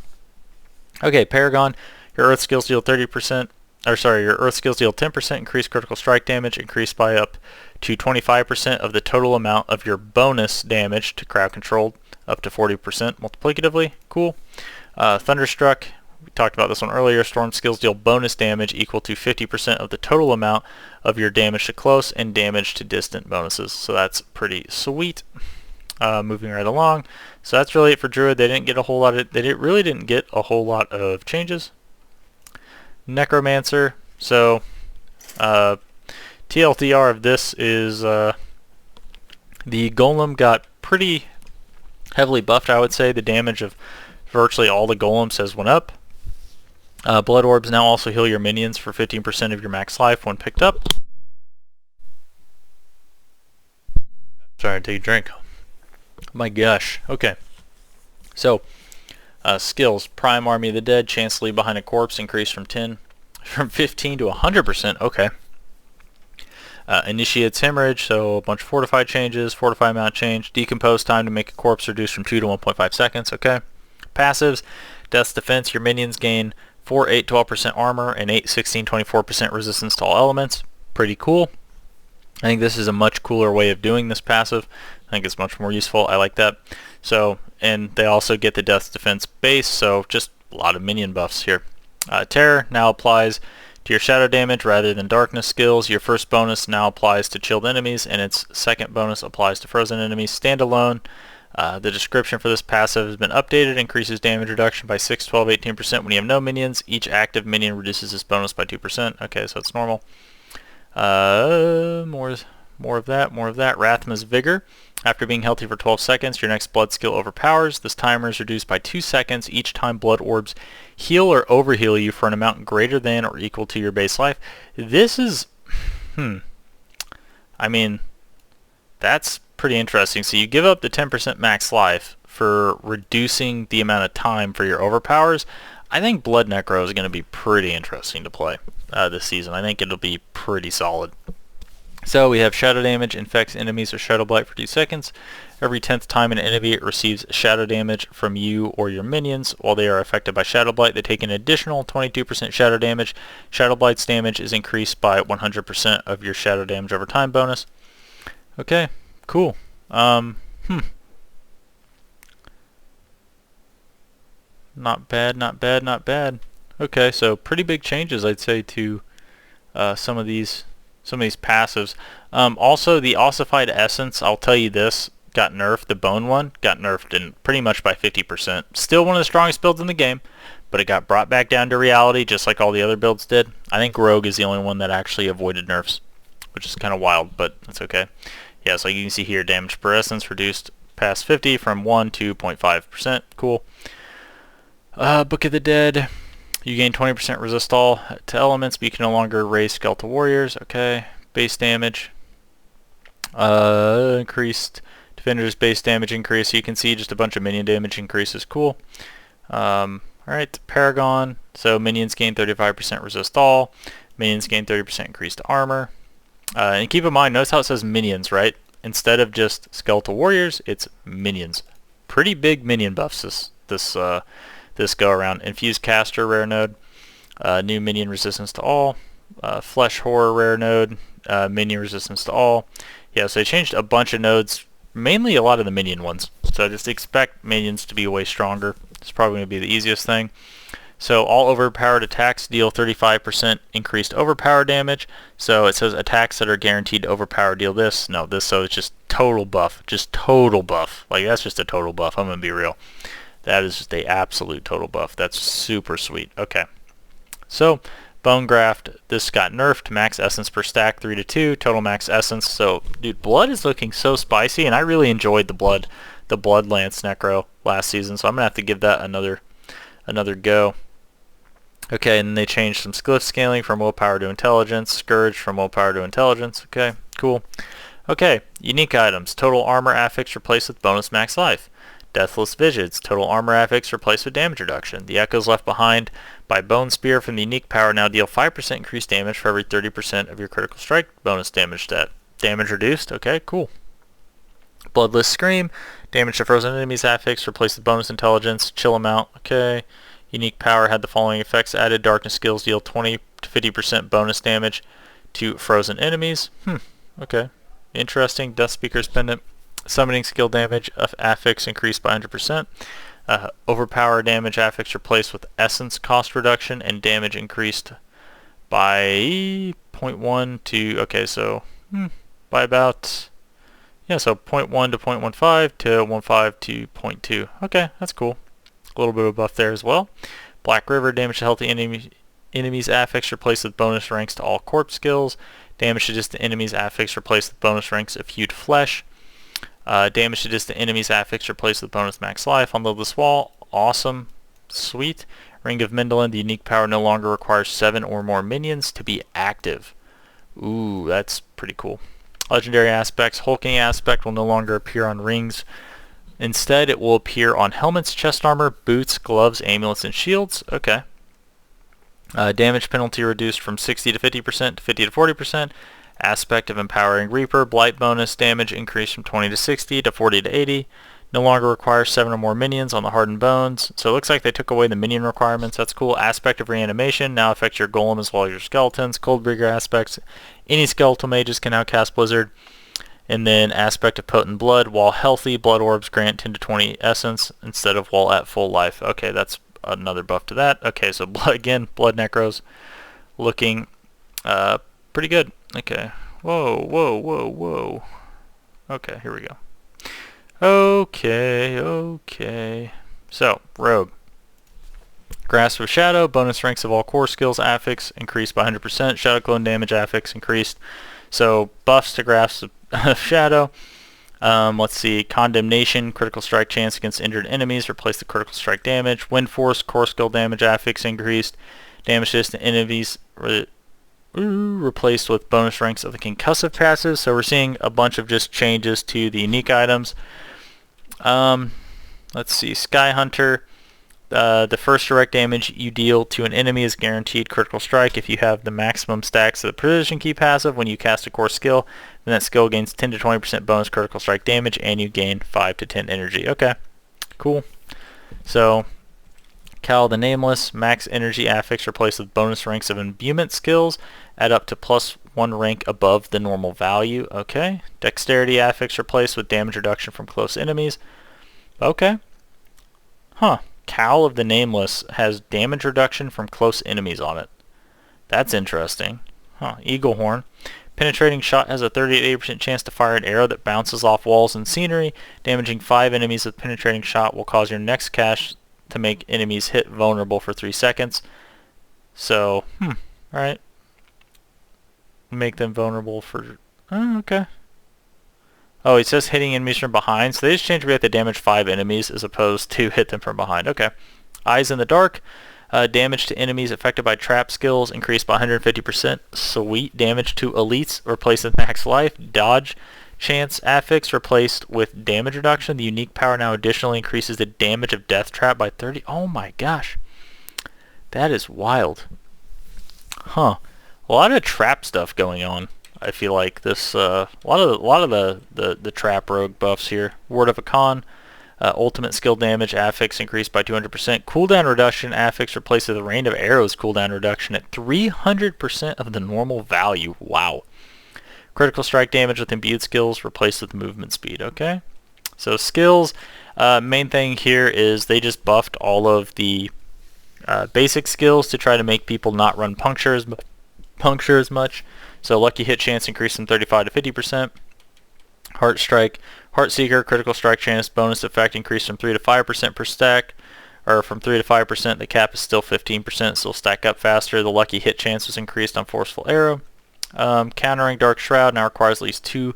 Okay, Paragon, your Earth skills deal 30% your Earth skills deal 10% increased critical strike damage, increased by up to 25% of the total amount of your bonus damage to crowd controlled, up to 40% multiplicatively. Cool. Thunderstruck, we talked about this one earlier. Storm skills deal bonus damage equal to 50% of the total amount of your damage to close and damage to distant bonuses. So that's pretty sweet. Moving right along. So that's really it for Druid. They didn't get a whole lot of, really didn't get a whole lot of changes. Necromancer. So TLDR of this is the Golem got pretty heavily buffed, I would say. The damage of virtually all the Golems has went up. Blood Orbs now also heal your minions for 15% of your max life when picked up. Sorry, take a drink. My gosh. Okay. So, skills. Prime Army of the Dead. Chance to leave behind a corpse increased from 15 to 100%. Okay. Initiates Hemorrhage, so a bunch of Fortify changes. Fortify amount change. Decompose time to make a corpse reduced from 2 to 1.5 seconds. Okay. Passives. Death's Defense. Your minions gain 4, 8, 12% armor and 8, 16, 24% resistance to all elements. Pretty cool. I think this is a much cooler way of doing this passive. I think it's much more useful. I like that. So, and they also get the Death's Defense base, so just a lot of minion buffs here. Terror now applies to your shadow damage rather than darkness skills. Your first bonus now applies to chilled enemies, and its second bonus applies to frozen enemies. Standalone. The description for this passive has been updated. Increases damage reduction by 6, 12, 18% when you have no minions. Each active minion reduces this bonus by 2%. Okay, so it's normal. More of that. Rathma's Vigor. After being healthy for 12 seconds, your next blood skill overpowers. This timer is reduced by 2 seconds each time blood orbs heal or overheal you for an amount greater than or equal to your base life. This is, I mean, that's pretty interesting. So you give up the 10% max life for reducing the amount of time for your overpowers. I think Blood Necro is going to be pretty interesting to play this season. I think it'll be pretty solid. So we have Shadow Damage, infects enemies with Shadow Blight for 2 seconds. Every 10th time an enemy receives shadow damage from you or your minions while they are affected by Shadow Blight, they take an additional 22% shadow damage. Shadow Blight's damage is increased by 100% of your shadow damage over time bonus. Okay, cool. Not bad. Okay, so pretty big changes, I'd say, to some of these passives. Also, the Ossified Essence, I'll tell you this, got nerfed. The Bone one got nerfed in pretty much by 50%. Still one of the strongest builds in the game, but it got brought back down to reality just like all the other builds did. I think Rogue is the only one that actually avoided nerfs, which is kind of wild, but that's okay. Yeah, so you can see here, damage per essence reduced past 50 from 1 to 0.5%. Cool. Book of the Dead. You gain 20% resist all to elements, but you can no longer raise skeletal warriors. Okay. Base damage. Increased defender's base damage increase. So you can see just a bunch of minion damage increases. Cool. Alright. Paragon. So minions gain 35% resist all. Minions gain 30% increased armor. And keep in mind, notice how it says minions, right? Instead of just skeletal warriors, it's minions. Pretty big minion buffs this go around. Infused Caster rare node, new minion resistance to all, Flesh Horror rare node, minion resistance to all. Yeah, so they changed a bunch of nodes, mainly a lot of the minion ones. So just expect minions to be way stronger. It's probably going to be the easiest thing. So all overpowered attacks deal 35% increased overpower damage. So it says attacks that are guaranteed to overpower deal this. No, this, so it's just total buff. Just total buff. Like, that's just a total buff. I'm going to be real. That is just a absolute total buff. That's super sweet. Okay. So, Bone Graft, this got nerfed. Max essence per stack, 3 to 2. Total max essence. So, dude, blood is looking so spicy, and I really enjoyed the blood lance necro last season. So I'm gonna have to give that another go. Okay, and they changed some glyph scaling from willpower to intelligence. Scourge from willpower to intelligence. Okay, cool. Okay, unique items. Total armor affix replaced with bonus max life. Deathless Visage, total armor affix replaced with damage reduction. The echoes left behind by Bone Spear from the unique power now deal 5% increased damage for every 30% of your critical strike bonus damage stat. Damage reduced, okay, cool. Bloodless Scream, damage to frozen enemies affix replaced with bonus intelligence. Chill amount, okay. Unique power had the following effects added. Darkness skills deal 20 to 50% bonus damage to frozen enemies. Okay. Interesting. Death Speaker's Pendant. Summoning skill damage of affix increased by 100%. Overpower damage affix replaced with essence cost reduction, and damage increased by 0.1 to, okay, so by about, yeah, so 0.1 to 0.15 to 1.5 to 0.2. Okay, that's cool. A little bit of a buff there as well. Black River, damage to healthy enemies affix replaced with bonus ranks to all corpse skills. Damage to distant enemies affix replaced with bonus ranks of Hewed Flesh. Damage to distant enemies affix replaced with bonus max life on Lilith's Wall. Awesome. Sweet. Ring of Mindolin, the unique power no longer requires 7 or more minions to be active. Ooh, that's pretty cool. Legendary aspects. Hulking aspect will no longer appear on rings. Instead, it will appear on helmets, chest armor, boots, gloves, amulets, and shields. Okay. Damage penalty reduced from 60 to 50% to 50 to 40%. Aspect of Empowering Reaper. Blight bonus damage increased from 20 to 60 to 40 to 80. No longer requires 7 or more minions on the hardened bones. So it looks like they took away the minion requirements. That's cool. Aspect of Reanimation now affects your golem as well as your skeletons. Coldbreaker aspects. Any skeletal mages can now cast Blizzard. And then Aspect of Potent Blood. While healthy, blood orbs grant 10 to 20 essence instead of while at full life. Okay, that's another buff to that. Okay, so blood necros looking pretty good. Okay. Whoa. Okay, here we go. Okay. So, Rogue. Grasp of Shadow, bonus ranks of all core skills affix increased by 100%. Shadow Clone damage affix increased. So, buffs to Grasp of Shadow. Let's see, Condemnation, critical strike chance against injured enemies, replace the critical strike damage. Wind Force, core skill damage affix increased. Damage to distant enemies replaced with bonus ranks of the concussive passive. So we're seeing a bunch of just changes to the unique items. Let's see, Sky Hunter. The first direct damage you deal to an enemy is guaranteed critical strike if you have the maximum stacks of the Precision Key passive. When you cast a core skill, then that skill gains 10 to 20% bonus critical strike damage, and you gain 5 to 10 energy. Okay, cool. So, Cal the Nameless, max energy affix replaced with bonus ranks of imbuement skills, add up to +1 rank above the normal value. Okay. Dexterity affix replaced with damage reduction from close enemies. Okay. Huh. Cowl of the Nameless has damage reduction from close enemies on it. That's interesting. Huh. Eagle Horn. Penetrating shot has a 30 to 80% chance to fire an arrow that bounces off walls and scenery. Damaging 5 enemies with penetrating shot will cause your next cast to make enemies hit vulnerable for 3 seconds. So, alright. Make them vulnerable for... okay. Oh, it says hitting enemies from behind, so they just changed we have to damage 5 enemies as opposed to hit them from behind. Okay. Eyes in the Dark. Damage to enemies affected by trap skills increased by 150%. Sweet. Damage to elites replaced with max life. Dodge chance affix replaced with damage reduction. The unique power now additionally increases the damage of death trap by 30. Oh my gosh. That is wild. Huh. A lot of trap stuff going on. I feel like this a lot of the trap rogue buffs here. Word of a Con, ultimate skill damage affix increased by 200%. Cooldown reduction affix replaced with a rain of arrows cooldown reduction at 300% of the normal value. Wow. Critical strike damage with imbued skills replaced with movement speed. Okay. So skills, main thing here is they just buffed all of the basic skills to try to make people not run puncture as much. So Lucky Hit chance increased from 35 to 50%. Heart Strike, Heart Seeker, critical strike chance bonus effect increased from 3 to 5% per stack, or from 3 to 5%. The cap is still 15%, so it'll stack up faster. The Lucky Hit chance was increased on Forceful Arrow. Countering Dark Shroud now requires at least 2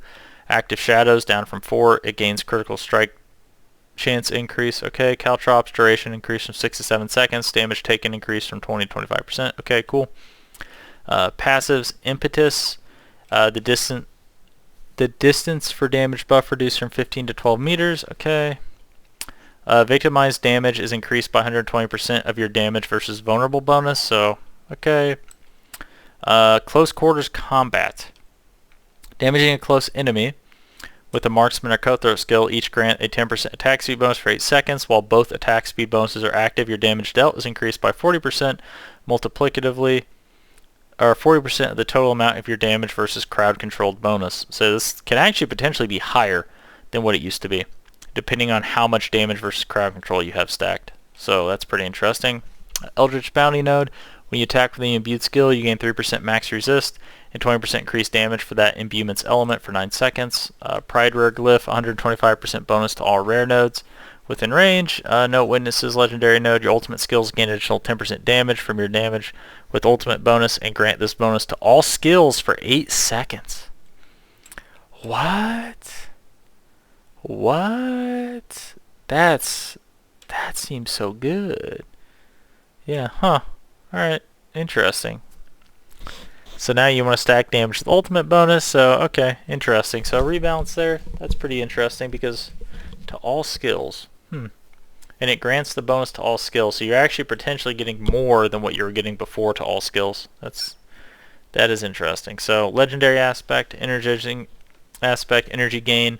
active shadows, down from 4. It gains critical strike chance increase. Okay. Caltrops duration increased from 6 to 7 seconds. Damage taken increased from 20 to 25%. Okay, cool. Passives, Impetus, the distance for damage buff reduced from 15 to 12 meters. Okay. Victimized damage is increased by 120% of your damage versus vulnerable bonus. So, okay. Close quarters combat. Damaging a close enemy with a marksman or cutthroat skill each grant a 10% attack speed bonus for 8 seconds. While both attack speed bonuses are active, your damage dealt is increased by 40% multiplicatively. or 40% of the total amount of your damage versus crowd controlled bonus. So this can actually potentially be higher than what it used to be, depending on how much damage versus crowd control you have stacked. So that's pretty interesting. Eldritch Bounty node. When you attack with the imbued skill, you gain 3% max resist and 20% increased damage for that imbuement's element for 9 seconds. Pride Rare Glyph, 125% bonus to all rare nodes within range. Note Witnesses legendary node. Your ultimate skills gain additional 10% damage from your damage with ultimate bonus and grant this bonus to all skills for 8 seconds. What? What? That seems so good. Yeah, huh. Alright, interesting. So now you want to stack damage with ultimate bonus, so okay, interesting. So rebalance there, that's pretty interesting because to all skills. And it grants the bonus to all skills, so you're actually potentially getting more than what you were getting before to all skills. That is interesting. So legendary aspect, energizing aspect, energy gain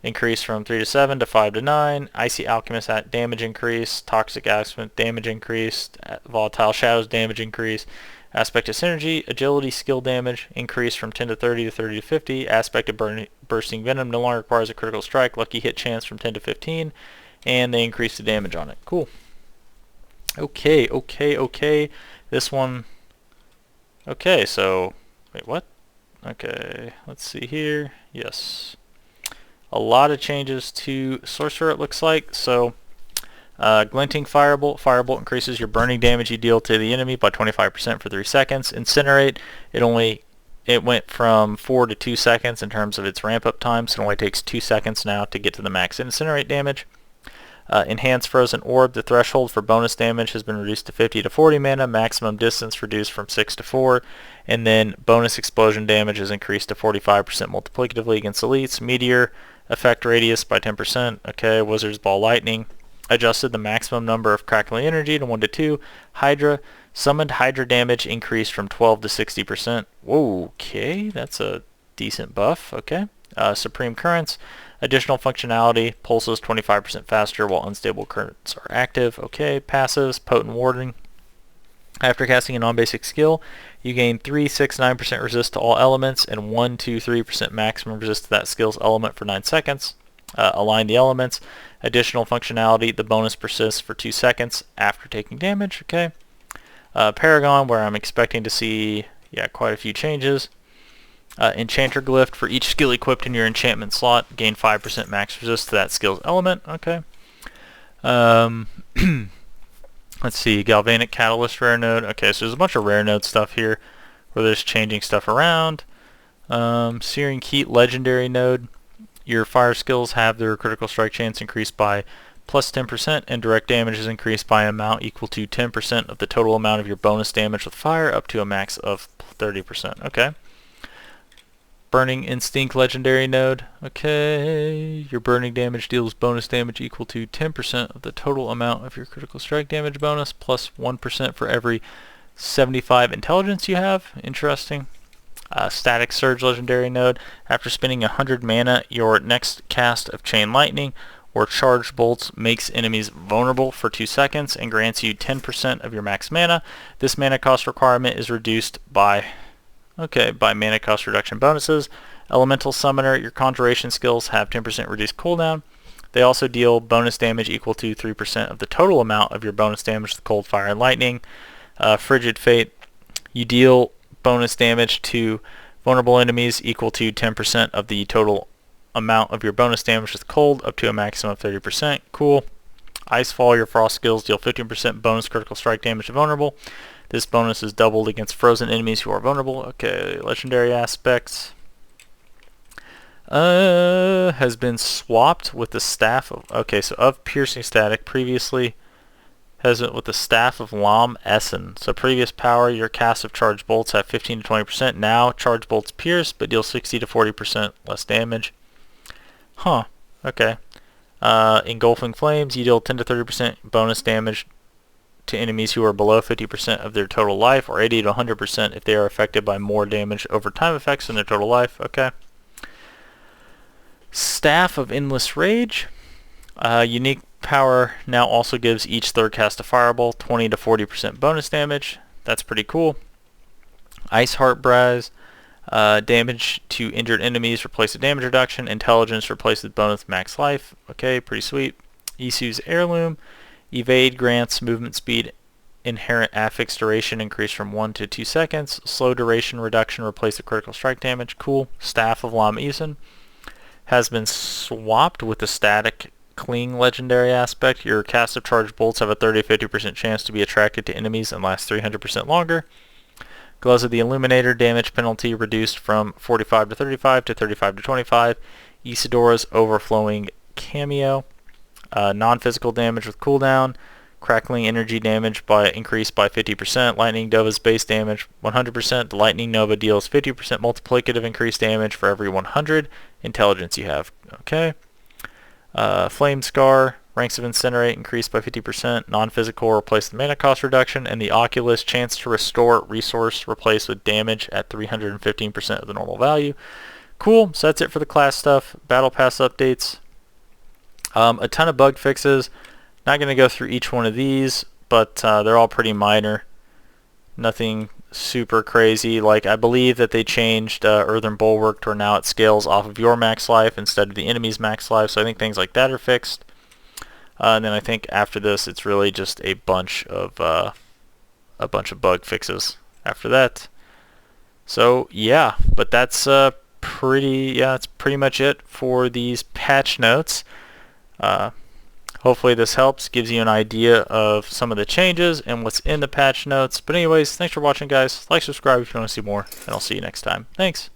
increase from 3 to 7 to 5 to 9. Icy Alchemist at damage increase. Toxic Aspect damage increase. Volatile Shadows damage increase. Aspect of Synergy, agility, skill damage increase from 10 to 30 to 30 to 50. Aspect of Bursting Venom no longer requires a critical strike. Lucky hit chance from 10 to 15. And they increase the damage on it. Cool. Okay. This one. Okay, so wait, what? Okay, let's see here. Yes. A lot of changes to Sorcerer, it looks like. So, Glinting Firebolt. Firebolt increases your burning damage you deal to the enemy by 25% for 3 seconds. Incinerate, it went from 4 to 2 seconds in terms of its ramp-up time, so it only takes 2 seconds now to get to the max Incinerate damage. Enhance Frozen Orb. The threshold for bonus damage has been reduced to 50 to 40 mana. Maximum distance reduced from 6 to 4. And then bonus explosion damage is increased to 45% multiplicatively against elites. Meteor effect radius by 10%. Okay, Wizard's Ball Lightning. Adjusted the maximum number of crackling energy to 1 to 2. Hydra. Summoned Hydra damage increased from 12 to 60%. Whoa, okay, that's a decent buff. Okay. Supreme Currents. Additional functionality. Pulses 25% faster while unstable currents are active. Okay. Passives. Potent Warding. After casting a non-basic skill, you gain 3, 6, 9% resist to all elements and 1, 2, 3% maximum resist to that skill's element for 9 seconds. Align the elements. Additional functionality. The bonus persists for 2 seconds after taking damage. Okay. Paragon, where I'm expecting to see quite a few changes. Enchanter Glyph. For each skill equipped in your enchantment slot, gain 5% max resist to that skill's element. Okay. Let's see, Galvanic Catalyst rare node. Okay, so there's a bunch of rare node stuff here where they're just changing stuff around. Searing Heat legendary node. Your fire skills have their critical strike chance increased by plus 10%, and direct damage is increased by an amount equal to 10% of the total amount of your bonus damage with fire, up to a max of 30%. Okay. Burning Instinct legendary node. Okay, your burning damage deals bonus damage equal to 10% of the total amount of your critical strike damage bonus, plus 1% for every 75 intelligence you have. Interesting. Static Surge legendary node. After spending 100 mana, your next cast of Chain Lightning or Charged Bolts makes enemies vulnerable for 2 seconds and grants you 10% of your max mana. This mana cost requirement is reduced by mana cost reduction bonuses. Elemental Summoner. Your conjuration skills have 10% reduced cooldown. They also deal bonus damage equal to 3% of the total amount of your bonus damage with cold, fire, and lightning. Frigid Fate. You deal bonus damage to vulnerable enemies equal to 10% of the total amount of your bonus damage with cold, up to a maximum of 30%. Cool. Icefall. Your frost skills deal 15% bonus critical strike damage to vulnerable. This bonus is doubled against frozen enemies who are vulnerable. Okay, legendary aspects. Has been swapped with the staff of... Okay, so of Piercing Static previously has it with the staff of Lam Essen. So previous power, your cast of charged bolts have 15 to 20%. Now charged bolts pierce, but deal 60 to 40% less damage. Huh. Okay. Engulfing Flames, you deal 10 to 30% bonus damage to enemies who are below 50% of their total life, or 80 to 100% if they are affected by more damage over time effects than their total life. Okay. Staff of Endless Rage. Unique power now also gives each third cast of Fireball 20 to 40% bonus damage. That's pretty cool. Ice Heart Braze. Damage to injured enemies, replace with damage reduction. Intelligence, replace with bonus max life. Okay, pretty sweet. Isu's Heirloom. Evade grants movement speed, inherent affix duration increase from 1 to 2 seconds. Slow duration reduction, replace with critical strike damage. Cool. Staff of Lam Isun. Has been swapped with the static cling legendary aspect. Your cast of charged bolts have a 30-50% chance to be attracted to enemies and last 300% longer. Gloves of the Illuminator, damage penalty reduced from 45 to 35 to 35 to 25. Isidora's Overflowing Cameo, non-physical damage with cooldown. Crackling energy damage by increased by 50%. Lightning Nova's base damage 100%. The Lightning Nova deals 50% multiplicative increased damage for every 100 intelligence you have. Okay. Flame Scar, ranks of Incinerate increased by 50%. Non-physical replaced with mana cost reduction. And the Oculus, chance to restore resource replaced with damage at 315% of the normal value. Cool. So that's it for the class stuff. Battle Pass updates. A ton of bug fixes. Not going to go through each one of these, but they're all pretty minor. Nothing super crazy. Like, I believe that they changed Earthen Bulwark to where now it scales off of your max life instead of the enemy's max life, so I think things like that are fixed. And then I think after this it's really just a bunch of bug fixes after that. So yeah, but that's pretty much it for these patch notes. Hopefully this helps, gives you an idea of some of the changes and what's in the patch notes. But anyways, thanks for watching, guys. Like, subscribe if you want to see more, and I'll see you next time. Thanks.